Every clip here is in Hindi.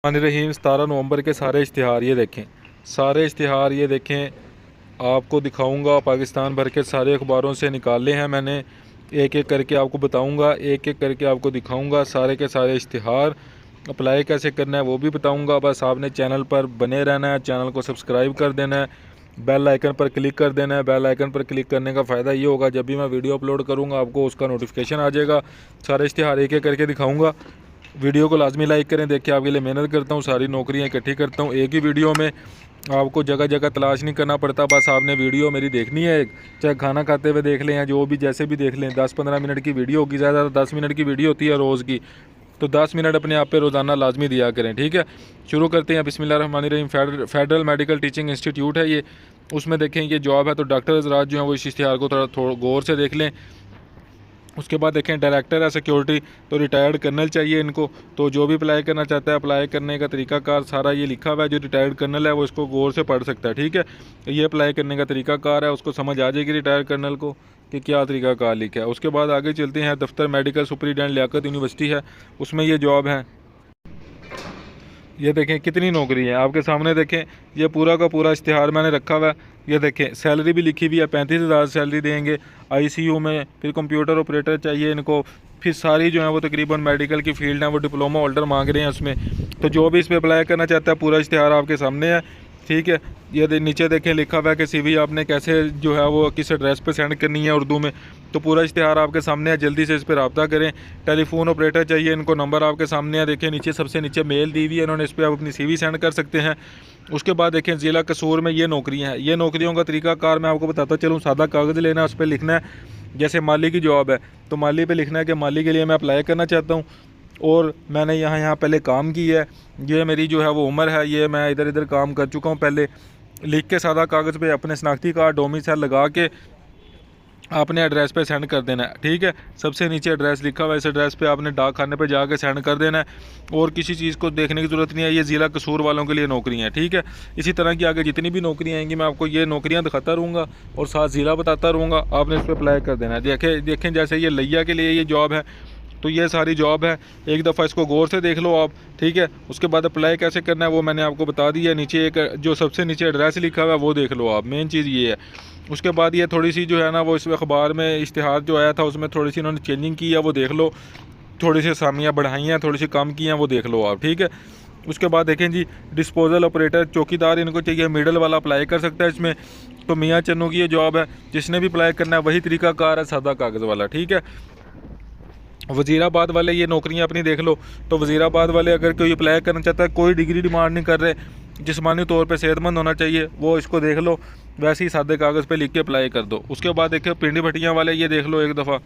रहीम 17 नवंबर के सारे इश्तिहार ये देखें, सारे इश्तिहार ये देखें, आपको दिखाऊंगा। पाकिस्तान भर के सारे अखबारों से निकाले हैं मैंने, एक एक करके आपको बताऊंगा, एक एक करके आपको दिखाऊंगा सारे के सारे इश्तिहार। अप्लाई कैसे करना है वो भी बताऊंगा। बस आपने चैनल पर बने रहना है, चैनल को सब्सक्राइब कर देना है, बेल आइकन पर क्लिक कर देना है। बेल आइकन पर क्लिक करने का फ़ायदा ये होगा, जब भी मैं वीडियो अपलोड करूँगा आपको उसका नोटिफिकेशन आ जाएगा। सारे इश्तिहार एक एक करके दिखाऊँगा। वीडियो को लाजमी लाइक करें। देखिए आपके लिए मेहनत करता हूँ, सारी नौकरियाँ इकट्ठी करता हूँ एक ही वीडियो में। आपको जगह जगह तलाश नहीं करना पड़ता, बस आपने वीडियो मेरी देखनी है। एक चाहे खाना खाते हुए देख लें या जो भी जैसे भी देख लें। 10-15 मिनट की वीडियो होगी, ज़्यादा 10 मिनट की वीडियो होती है रोज़ की, तो 10 मिनट अपने आप पे रोज़ाना लाजमी दिया करें, ठीक है। शुरू करते हैं। बिस्मिल्लाहिर्रहमानिर्रहीम। फेडरल मेडिकल टीचिंग इंस्टीट्यूट है ये, उसमें देखें ये जॉब है। तो डॉक्टर हज़रात जो हैं वो इस इश्तिहार को थोड़ा गौर से देख लें। उसके बाद देखें डायरेक्टर है सिक्योरिटी, तो रिटायर्ड कर्नल चाहिए इनको। तो जो भी अप्लाई करना चाहता है, अप्लाई करने का तरीकाकार सारा ये लिखा हुआ है। जो रिटायर्ड कर्नल है वो इसको गौर से पढ़ सकता है, ठीक है। ये अप्लाई करने का तरीकाकार है, उसको समझ आ जाएगी रिटायर्ड कर्नल को कि क्या तरीकाकार लिखा है। उसके बाद आगे चलते हैं। दफ्तर मेडिकल सुपरिटेंडेंट लियाकत यूनिवर्सिटी है, उसमें ये जॉब है। ये देखें कितनी नौकरी है आपके सामने। देखें ये पूरा का पूरा इश्तिहार मैंने रखा हुआ है। ये देखें सैलरी भी लिखी हुई है, 35,000 सैलरी देंगे आईसीयू में। फिर कंप्यूटर ऑपरेटर चाहिए इनको। फिर सारी जो है वो तकरीबन मेडिकल की फील्ड है, वो डिप्लोमा होल्डर मांग रहे हैं उसमें। तो जो भी इस पर अप्लाई करना चाहता है, पूरा इश्तिहार आपके सामने है, ठीक है। ये नीचे देखें लिखा हुआ है कि सीवी आपने कैसे जो है वो किस एड्रेस पे सेंड करनी है उर्दू में। तो पूरा इश्तिहार आपके सामने है, जल्दी से इस पर रब्ता करें। टेलीफोन ऑपरेटर चाहिए इनको, नंबर आपके सामने है। देखें नीचे सबसे नीचे मेल दी हुई है इन्होंने, इस पर आप अपनी सीवी सेंड कर सकते हैं। उसके बाद देखें ज़िला कसूर में ये नौकरियाँ हैं। ये नौकरियों का तरीकाकार मैं आपको बताता चलूँ। सादा कागज़ लेना है, उस पर लिखना है जैसे माली की जॉब है, तो माली पे लिखना है कि माली के लिए मैं अप्लाई करना चाहता हूँ और मैंने यहाँ पहले काम की है, ये मेरी जो है वो उम्र है, ये मैं इधर इधर काम कर चुका हूँ पहले। लिख के सादा कागज़ पे अपने शनाख्ती कार्ड डोमिसाइल लगा के आपने एड्रेस पे सेंड कर देना है, ठीक है। सबसे नीचे एड्रेस लिखा हुआ है, इस एड्रेस पे आपने डाक खाने पे जाके सेंड कर देना है और किसी चीज़ को देखने की ज़रूरत नहीं है। ये ज़िला कसूर वालों के लिए नौकरियाँ हैं, ठीक है। इसी तरह की आगे जितनी भी नौकरियाँ आएंगी मैं आपको ये नौकरियाँ दिखाता रहूँगा और साथ ज़िला बताता रहूँगा, आपने इस पर अप्लाई कर देना है। देखें जैसे ये लिया के लिए ये जॉब है, तो ये सारी जॉब है। एक दफ़ा इसको गौर से देख लो आप, ठीक है। उसके बाद अप्लाई कैसे करना है वो मैंने आपको बता दिया। नीचे एक जो सबसे नीचे एड्रेस लिखा हुआ है वो देख लो आप, मेन चीज़ ये है। उसके बाद ये थोड़ी सी जो है ना वो इस अखबार में इश्तिहार जो आया था उसमें थोड़ी सी इन्होंने चेंजिंग की है, वो देख लो। थोड़ी सी असामियाँ बढ़ाई हैं, थोड़ी सी कम की हैं, वो देख लो आप, ठीक है। उसके बाद देखें जी डिस्पोजल ऑपरेटर चौकीदार इनको चाहिए, मिडल वाला अप्लाई कर सकता है इसमें। तो मियाँ चन्नू की ये जॉब है, जिसने भी अप्लाई करना है वही तरीकाकार है, सादा कागज़ वाला, ठीक है। वज़ीराबाद वाले ये नौकरियां अपनी देख लो। तो वज़ीराबाद वाले अगर कोई अप्लाई करना चाहता है, कोई डिग्री डिमांड नहीं कर रहे, जिस्मानी तौर पे सेहतमंद होना चाहिए, वो इसको देख लो, वैसे ही सादे कागज़ पे लिख के अप्लाई कर दो। उसके बाद देखिए पिंडी भटियाँ वाले ये देख लो एक दफ़ा,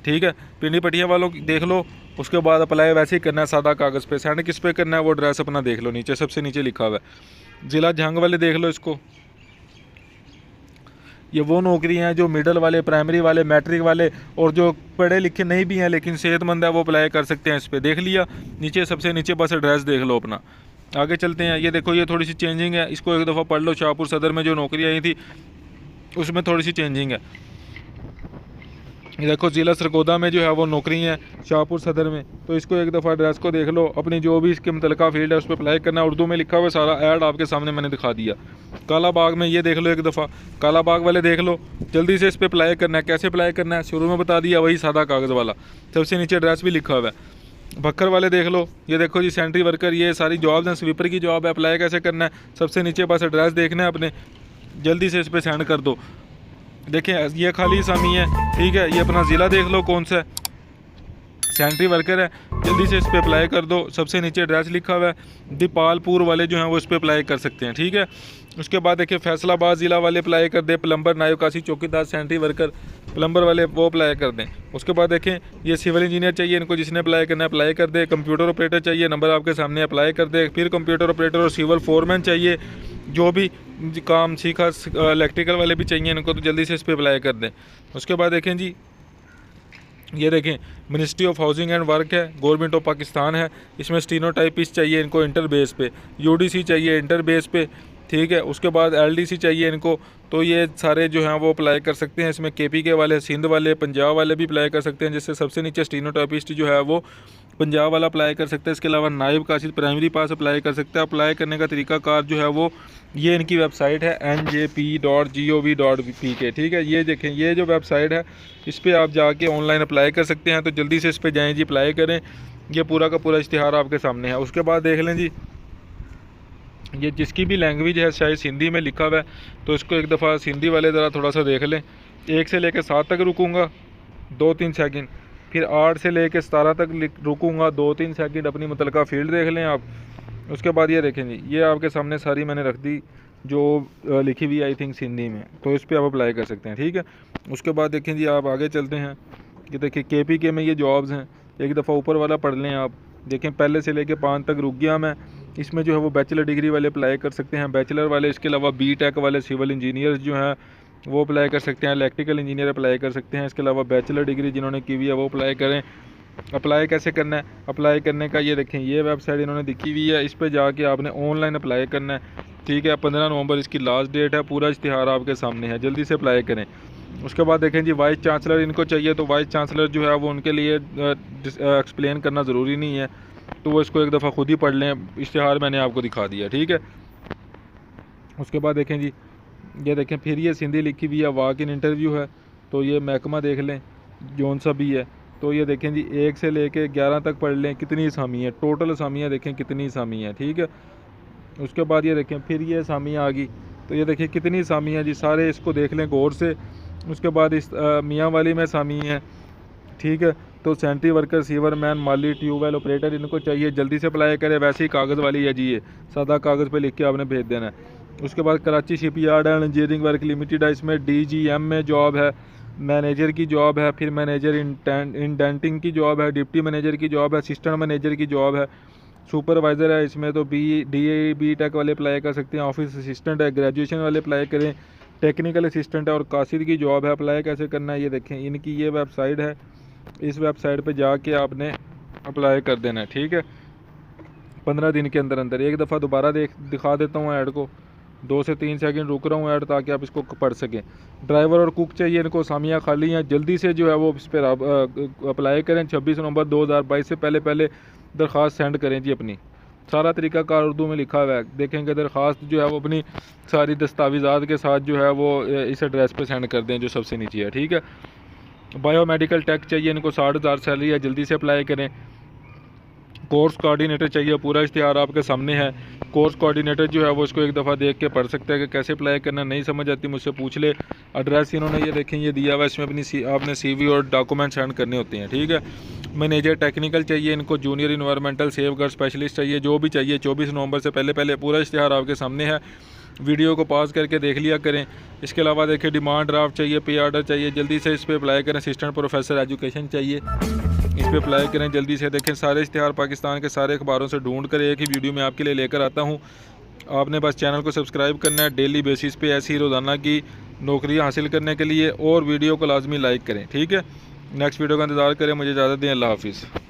ठीक है। पिंडी भटियाँ वालों की देख लो। उसके बाद अप्लाई वैसे ही करना है सादा कागज़ पे। सेंड किस पे करना है वो एड्रेस अपना देख लो, नीचे सबसे नीचे लिखा हुआ है। ज़िला जंग वाले देख लो इसको। ये वो नौकरी हैं जो मिडल वाले, प्राइमरी वाले, मैट्रिक वाले और जो पढ़े लिखे नहीं भी हैं लेकिन सेहतमंद है वो अप्लाई कर सकते हैं। इस पर देख लिया, नीचे सबसे नीचे बस एड्रेस देख लो अपना। आगे चलते हैं। ये देखो ये थोड़ी सी चेंजिंग है, इसको एक दफ़ा पढ़ लो। शाहपुर सदर में जो नौकरी आई थी उसमें थोड़ी सी चेंजिंग है। ये देखो ज़िला सरगोदा में जो है वो नौकरी है शाहपुर सदर में, तो इसको एक दफ़ा एड्रेस को देख लो। अपनी जो भी इसके मुतलका फील्ड है उस पर अप्लाई करना है। उर्दू में लिखा हुआ सारा ऐड आपके सामने मैंने दिखा दिया। काला बाग में ये देख लो एक दफ़ा, काला बाग वाले देख लो, जल्दी से इस पर अप्लाई करना है। कैसे अप्लाई करना है शुरू में बता दिया, वही सादा कागज़ वाला, सबसे नीचे एड्रेस भी लिखा हुआ है। भक्कर वाले देख लो, ये देखो जी सेंट्री वर्कर, ये सारी जॉब्स हैं। स्वीपर की जॉब है, अप्लाई कैसे करना है, सबसे नीचे बस एड्रेस देखना है अपने, जल्दी से इस पर सेंड कर दो। देखें ये खाली असामी है, ठीक है। ये अपना ज़िला देख लो कौन सा है, सेंट्री वर्कर है, जल्दी से इस पर अप्लाई कर दो। सबसे नीचे एड्रेस लिखा हुआ है। दीपालपुर वाले जो हैं वो इस पर अप्लाई कर सकते हैं, ठीक है। उसके बाद देखिए फैसलाबाद ज़िला वाले अप्लाई कर दें। प्लम्बर, नायकासी, चौकीदार, सेंट्री वर्कर, प्लम्बर वाले वो अप्लाई कर दें। उसके बाद देखें ये सिविल इंजीनियर चाहिए इनको, जिसने अप्लाई करना है अप्लाई कर दे। कंप्यूटर ऑपरेटर चाहिए, नंबर आपके सामने, अप्लाई कर दे। फिर कंप्यूटर ऑपरेटर और सिविल फोरमैन चाहिए, जो भी काम सीखा। इलेक्ट्रिकल वाले भी चाहिए इनको, तो जल्दी से इस पर अप्लाई कर दें। उसके बाद देखें जी ये देखें ministry of housing and work है, गवर्नमेंट ऑफ पाकिस्तान है। इसमें स्टीनोटाइपिस्ट चाहिए इनको इंटर बेस पे, यूडीसी चाहिए इंटर बेस पे, ठीक है। उसके बाद LDC चाहिए इनको, तो ये सारे जो हैं वो अप्लाई कर सकते हैं। इसमें KPK वाले, सिंध वाले, पंजाब वाले भी अप्लाई कर सकते हैं। जिससे सबसे नीचे स्टीनोटाइपिस्ट जो है वो पंजाब वाला अप्लाई कर सकते हैं। इसके अलावा नायब कासिद प्राइमरी पास अप्लाई कर सकते हैं। अप्लाई करने का तरीकाकार जो है वो ये इनकी वेबसाइट है njp.gov.pk। ठीक है, ये देखें, ये जो वेबसाइट है इस पर आप जाके ऑनलाइन अप्लाई कर सकते हैं। तो जल्दी से इस पर जाएँ जी, अप्लाई करें। ये पूरा का पूरा इश्तिहार आपके सामने है। उसके बाद देख लें जी, ये जिसकी भी लैंग्वेज है, शायद सिंधी में लिखा हुआ है, तो इसको एक दफ़ा सिंधी वाले ज़रा थोड़ा सा देख लें। 1 से लेकर 7 तक रुकूँगा 2-3 सेकंड, फिर 8 से लेकर 17 तक रुकूँगा 2-3 सेकंड। अपनी मुतलका फील्ड देख लें आप। उसके बाद ये देखें जी, ये आपके सामने सारी मैंने रख दी जो लिखी हुई आई थिंक हिंदी में, तो इस पर आप अप्लाई कर सकते हैं। ठीक है, उसके बाद देखें जी, आप आगे चलते हैं। कि देखिए KPK में ये जॉब्स हैं, एक दफ़ा ऊपर वाला पढ़ लें आप। देखें, पहले से लेके 5 तक रुक गया मैं। इसमें जो है वो बैचलर डिग्री वाले अप्लाई कर सकते हैं, बैचलर वाले। इसके अलावा BTech वाले सिविल इंजीनियर्स जो हैं वो अप्लाई कर सकते हैं, इलेक्ट्रिकल इंजीनियर अप्लाई कर सकते हैं। इसके अलावा बैचलर डिग्री जिन्होंने की हुई है वो अप्लाई करें। अप्लाई कैसे करना है? अप्लाई करने का ये देखें, ये वेबसाइट इन्होंने दिखी हुई है, इस पर जाके आपने ऑनलाइन अप्लाई करना है। ठीक है, 15 नवंबर इसकी लास्ट डेट है। पूरा इश्तिहार आपके सामने है, जल्दी से अप्लाई करें। उसके बाद देखें जी, वाइस चांसलर इनको चाहिए, तो वाइस चांसलर जो है वो उनके लिए एक्सप्लेन करना ज़रूरी नहीं है, तो वो इसको एक दफ़ा खुद ही पढ़ लें। इश्तिहार मैंने आपको दिखा दिया। ठीक है, उसके बाद देखें जी, ये देखें, फिर ये सिंधी लिखी हुई है, वॉक इन इंटरव्यू है। तो ये महकमा देख लें जौन सा भी है। तो ये देखें जी, 1 से लेके 11 तक पढ़ लें कितनी असामियाँ, टोटल असामियाँ देखें कितनी असामियाँ। ठीक है, उसके बाद ये देखें, फिर ये असामियाँ आ गई। तो ये देखिए कितनी असामियाँ जी, सारे इसको देख लें गौर से। उसके बाद इस मियाँ वाली में असामी है। ठीक है, तो सेंट्री वर्कर, सीवर मैन, माली, ट्यूबवेल ऑपरेटर इनको चाहिए, जल्दी से अप्लाई करें। वैसे ही कागज़ वाली है जी, ये सादा कागज़ पे लिख के आपने भेज देना है। उसके बाद Karachi shipyard and engineering work limited है, इसमें DGM में जॉब है, मैनेजर की जॉब है, फिर मैनेजर इंडेंटिंग की जॉब है, डिप्टी मैनेजर की जॉब है, असिस्टेंट मैनेजर की जॉब है, सुपरवाइज़र है। इसमें तो BTech वाले अप्लाई कर सकते हैं, ऑफिस असिस्टेंट है, ग्रेजुएशन वाले अप्लाई करें, टेक्निकल असिस्टेंट है, और कासिद की जॉब है। अप्लाई कैसे करना है ये देखें, इनकी ये वेबसाइट है, इस वेबसाइट पे जाके आपने अप्लाई कर देना है। ठीक है, 15 दिन के अंदर अंदर। एक दफ़ा दोबारा दिखा देता हूँ ऐड को, 2 से 3 सेकंड रुक रहा हूँ ऐड, ताकि आप इसको पढ़ सकें। ड्राइवर और कुक चाहिए, इनको असामियाँ खाली हैं, जल्दी से जो है वो इस पर अप्लाई करें। 26 नवंबर 2022 से पहले पहले दरख्वास्त सेंड करें जी अपनी। सारा तरीकाकार उर्दू में लिखा हुआ है, देखेंगे। दरख्वास्त जो है वो अपनी सारी दस्तावेज़ात के साथ जो है वो इस एड्रेस पे सेंड कर दें जो सबसे नीचे है। ठीक है, बायोमेडिकल टेक चाहिए इनको, 60,000 सैलरी है, जल्दी से अप्लाई करें। कोर्स कोऑर्डिनेटर चाहिए, पूरा इश्तिहार आपके सामने है। कोर्स कोऑर्डिनेटर जो है वो इसको एक दफ़ा देख के पढ़ सकते हैं कि कैसे अप्लाई करना। नहीं समझ आती मुझसे पूछ ले। एड्रेस इन्होंने ये देखें ये दिया हुआ है, इसमें अपनी आपने CV और डॉक्यूमेंट सेंड करने होते हैं। ठीक है, मैनेजर टेक्निकल चाहिए इनको, जूनियर इन्वायरमेंटल सेफगार्ड स्पेशलिस्ट चाहिए, जो भी चाहिए। 24 नवंबर से पहले पहले पूरा इश्तिहार आपके सामने है, वीडियो को पॉज करके देख लिया करें। इसके अलावा देखिए, डिमांड ड्राफ्ट चाहिए, पे ऑर्डर चाहिए, जल्दी से इस पर अप्लाई करें। असिस्टेंट प्रोफेसर एजुकेशन चाहिए, इस पर अप्लाई करें जल्दी से। देखें, सारे इश्तिहार पाकिस्तान के सारे अखबारों से ढूंढ कर एक ही वीडियो में आपके लिए लेकर आता हूँ। आपने बस चैनल को सब्सक्राइब करना है, डेली बेसिस पे ऐसी ही रोज़ाना की नौकरियाँ हासिल करने के लिए, और वीडियो को लाजमी लाइक करें। ठीक है, नेक्स्ट वीडियो का इंतज़ार करें। मुझे इजाज़त दें, अल्लाह हाफिज़।